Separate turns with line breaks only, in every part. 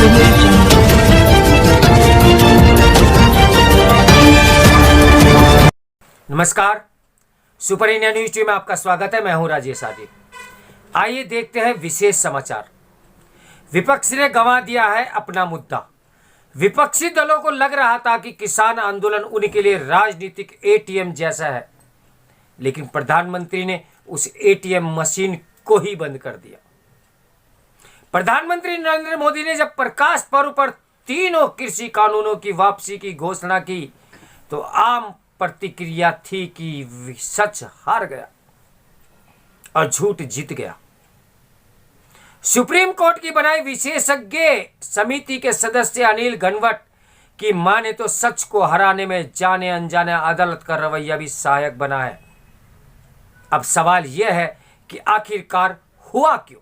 audio jungle.
नमस्कार, super India news TV में आपका स्वागत है। मैं हूं राजेश आदि। आइए देखते हैं विशेष समाचार। विपक्ष ने गंवा दिया है अपना मुद्दा। विपक्षी दलों को लग रहा था कि किसान आंदोलन उनके लिए राजनीतिक एटीएम जैसा है, लेकिन प्रधानमंत्री ने उस एटीएम मशीन को ही बंद कर दिया। प्रधानमंत्री नरेंद्र मोदी ने जब प्रकाश पर्व पर तीनों कृषि कानूनों की वापसी की घोषणा की तो आम प्रतिक्रिया थी कि सच हार गया और झूठ जीत गया। सुप्रीम कोर्ट की बनाई विशेषज्ञ समिति के सदस्य अनिल घनवट की माने तो सच को हराने में जाने अनजाने अदालत का रवैया भी सहायक बना है। अब सवाल यह है कि आखिरकार हुआ क्यों।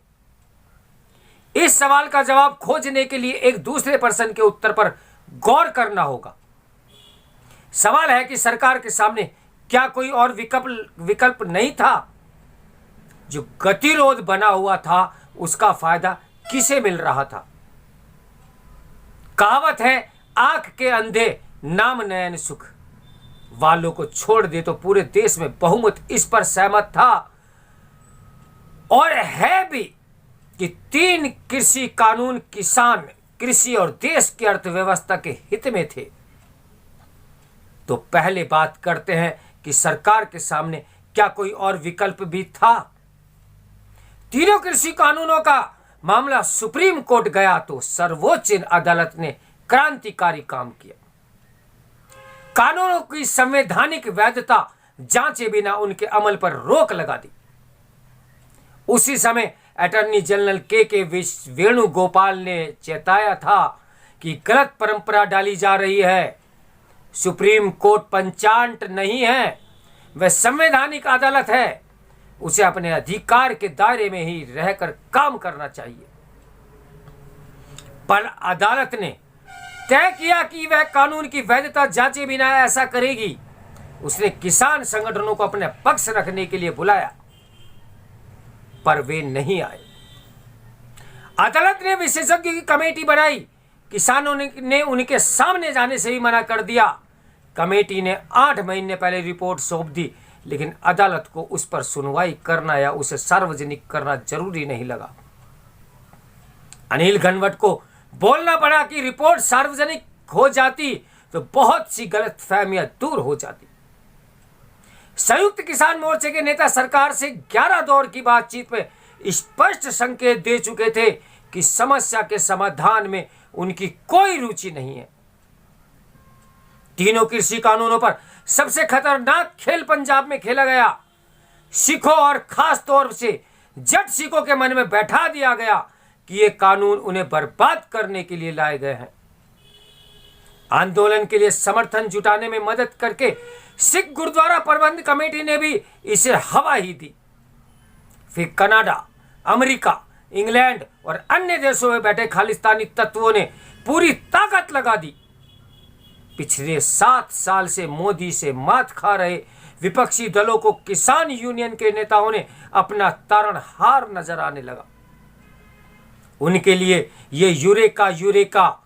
इस सवाल का जवाब खोजने के लिए एक दूसरे प्रश्न के उत्तर पर गौर करना होगा। सवाल है कि सरकार के सामने क्या कोई और विकल्प नहीं था? जो गतिरोध बना हुआ था उसका फायदा किसे मिल रहा था? कहावत है, आंख के अंधे नाम नयन सुख। वालों को छोड़ दे तो पूरे देश में बहुमत इस पर सहमत था और है भी कि तीन कृषि कानून किसान, कृषि और देश की अर्थव्यवस्था के हित में थे। तो पहले बात करते हैं कि सरकार के सामने क्या कोई और विकल्प भी था? तीनों कृषि कानूनों का मामला सुप्रीम कोर्ट गया तो सर्वोच्च अदालत ने क्रांतिकारी काम किया। कानूनों की संवैधानिक वैधता जांचे बिना उनके अमल पर रोक लगा दी। उसी समय अटॉर्नी जनरल के वेणुगोपाल ने चेताया था कि गलत परंपरा डाली जा रही है। सुप्रीम कोर्ट पंचाट नहीं है, वह संवैधानिक अदालत है। उसे अपने अधिकार के दायरे में ही रहकर काम करना चाहिए। पर अदालत ने तय किया कि वह कानून की वैधता जांचे बिना ऐसा करेगी। उसने किसान संगठनों को अपने पक्ष रखने के लिए बुलाया, पर वे नहीं आए। अदालत ने विशेषज्ञों की कमेटी बनाई। किसानों ने उनके सामने जाने से भी मना कर दिया। कमेटी ने 8 महीने पहले रिपोर्ट सौंप दी, लेकिन अदालत को उस पर सुनवाई करना या उसे सार्वजनिक करना जरूरी नहीं लगा। अनिल घनवट को बोलना पड़ा कि रिपोर्ट सार्वजनिक हो जाती तो बहुत सी गलतफहमियां दूर हो जाती। संयुक्त किसान मोर्चे के नेता सरकार से 11 दौर की बातचीत में स्पष्ट संकेत दे चुके थे कि समस्या के समाधान में उनकी कोई रुचि नहीं है। तीनों कृषि कानूनों पर सबसे खतरनाक खेल पंजाब में खेला गया। सिखों और खास तौर से जट सिखों के मन में बैठा दिया गया कि ये कानून उन्हें बर्बाद करने के लिए लाए गए हैं। आंदोलन के लिए समर्थन जुटाने में मदद करके सिख गुरुद्वारा प्रबंध कमेटी ने भी इसे हवा ही दी। फिर कनाडा, अमेरिका, इंग्लैंड और अन्य देशों में बैठे खालिस्तानी तत्वों ने पूरी ताकत लगा दी। पिछले 7 साल से मोदी से मात खा रहे विपक्षी दलों को किसान यूनियन के नेताओं ने अपना तारणहार नजर आने लगा। उनके लिए ये यूरेका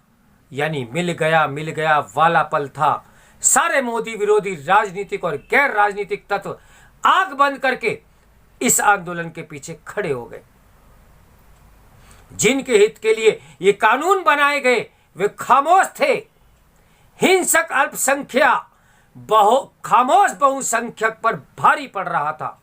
यानी मिल गया वाला पल था। सारे मोदी विरोधी राजनीतिक और गैर राजनीतिक तत्व आंख बंद करके इस आंदोलन के पीछे खड़े हो गए। जिनके हित के लिए ये कानून बनाए गए वे खामोश थे। हिंसक खामोश बहुसंख्यक पर भारी पड़ रहा था।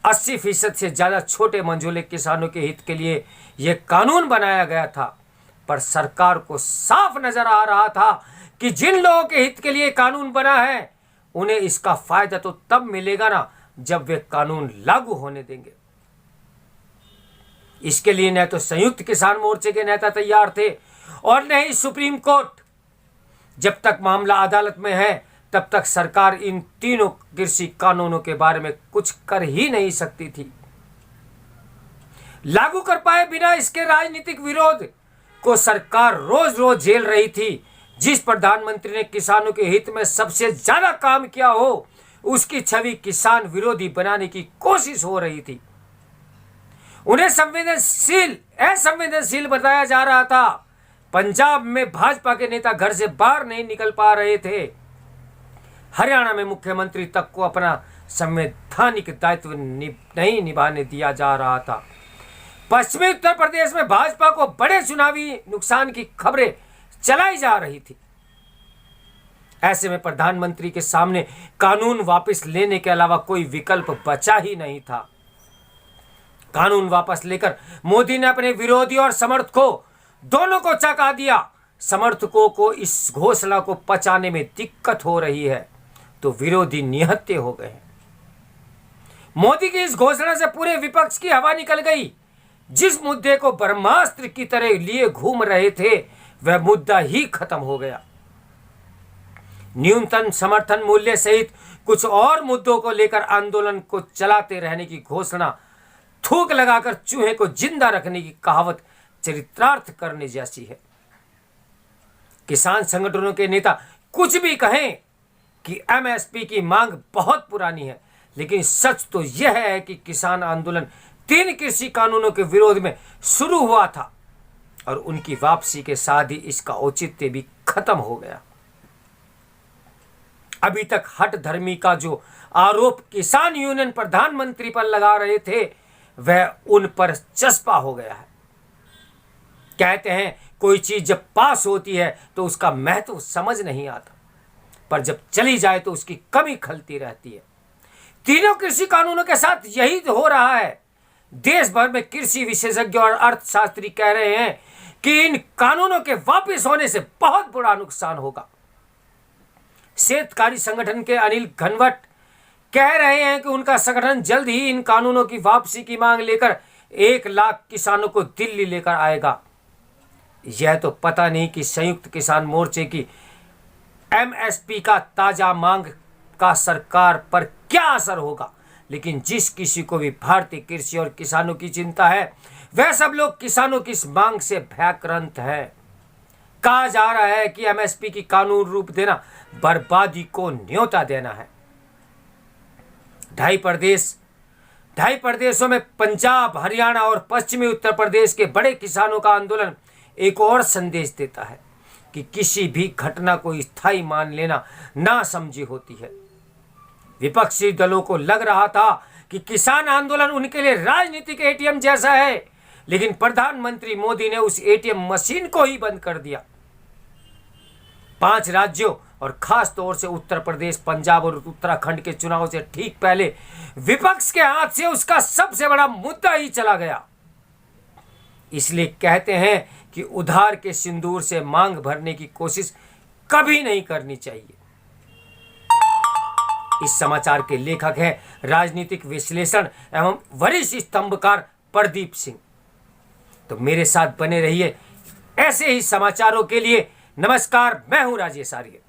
80% से ज्यादा छोटे मंझोले किसानों के हित के लिए यह कानून बनाया गया था, पर सरकार को साफ नजर आ रहा था कि जिन लोगों के हित के लिए कानून बना है उन्हें इसका फायदा तो तब मिलेगा ना जब वे कानून लागू होने देंगे। इसके लिए न तो संयुक्त किसान मोर्चे के नेता तैयार थे और न ही सुप्रीम कोर्ट। जब तक मामला अदालत में है तब तक सरकार इन तीनों कृषि कानूनों के बारे में कुछ कर ही नहीं सकती थी। लागू कर पाए बिना इसके राजनीतिक विरोध को सरकार रोज रोज झेल रही थी। जिस प्रधानमंत्री ने किसानों के हित में सबसे ज्यादा काम किया हो उसकी छवि किसान विरोधी बनाने की कोशिश हो रही थी। उन्हें असंवेदनशील बताया जा रहा था। पंजाब में भाजपा के नेता घर से बाहर नहीं निकल पा रहे थे। हरियाणा में मुख्यमंत्री तक को अपना संवैधानिक दायित्व नहीं निभाने दिया जा रहा था। पश्चिमी उत्तर प्रदेश में भाजपा को बड़े चुनावी नुकसान की खबरें चलाई जा रही थी। ऐसे में प्रधानमंत्री के सामने कानून वापस लेने के अलावा कोई विकल्प बचा ही नहीं था। कानून वापस लेकर मोदी ने अपने विरोधी और समर्थकों दोनों को चौंका दिया। समर्थकों को इस घोषणा को पचाने में दिक्कत हो रही है तो विरोधी निहत्थे हो गए। मोदी की इस घोषणा से पूरे विपक्ष की हवा निकल गई। जिस मुद्दे को ब्रह्मास्त्र की तरह लिए घूम रहे थे वह मुद्दा ही खत्म हो गया। न्यूनतम समर्थन मूल्य सहित कुछ और मुद्दों को लेकर आंदोलन को चलाते रहने की घोषणा थूक लगाकर चूहे को जिंदा रखने की कहावत चरितार्थ करने जैसी है। किसान संगठनों के नेता कुछ भी कहें कि एमएसपी की मांग बहुत पुरानी है, लेकिन सच तो यह है कि किसान आंदोलन 3 कृषि कानूनों के विरोध में शुरू हुआ था और उनकी वापसी के साथ ही इसका औचित्य भी खत्म हो गया। अभी तक हठ धर्मी का जो आरोप किसान यूनियन प्रधानमंत्री पर लगा रहे थे वह उन पर चस्पा हो गया है। कहते हैं कोई चीज जब पास होती है तो उसका महत्व समझ नहीं आता, पर जब चली जाए तो उसकी कमी खलती रहती है। तीनों कृषि कानूनों के साथ यही तो हो रहा है। देश भर में कृषि विशेषज्ञ और अर्थशास्त्री कह रहे हैं कि इन कानूनों के वापस होने से बहुत बड़ा नुकसान होगा। शेतकारी संगठन के अनिल घनवट कह रहे हैं कि उनका संगठन जल्द ही इन कानूनों की वापसी की मांग लेकर 1 लाख किसानों को दिल्ली लेकर आएगा। यह तो पता नहीं कि संयुक्त किसान मोर्चे की एमएसपी का ताजा मांग का सरकार पर क्या असर होगा, लेकिन जिस किसी को भी भारतीय कृषि और किसानों की चिंता है वह सब लोग किसानों की इस मांग से भयक्रांत है। कहा जा रहा है कि एमएसपी की कानून रूप देना बर्बादी को न्योता देना है। ढाई प्रदेशों में पंजाब, हरियाणा और पश्चिमी उत्तर प्रदेश के बड़े किसानों का आंदोलन एक और संदेश देता है कि किसी भी घटना को स्थायी मान लेना ना समझी होती है। विपक्षी दलों को लग रहा था कि किसान आंदोलन उनके लिए राजनीतिक एटीएम जैसा है, लेकिन प्रधानमंत्री मोदी ने उस एटीएम मशीन को ही बंद कर दिया। 5 राज्यों और खास तौर से उत्तर प्रदेश, पंजाब और उत्तराखंड के चुनाव से ठीक पहले विपक्ष के हाथ से उसका सबसे बड़ा मुद्दा ही चला गया। इसलिए कहते हैं कि उधार के सिंदूर से मांग भरने की कोशिश कभी नहीं करनी चाहिए। इस समाचार के लेखक हैं राजनीतिक विश्लेषण एवं वरिष्ठ स्तंभकार प्रदीप सिंह। तो मेरे साथ बने रहिए ऐसे ही समाचारों के लिए। नमस्कार, मैं हूं राजेश आर्य।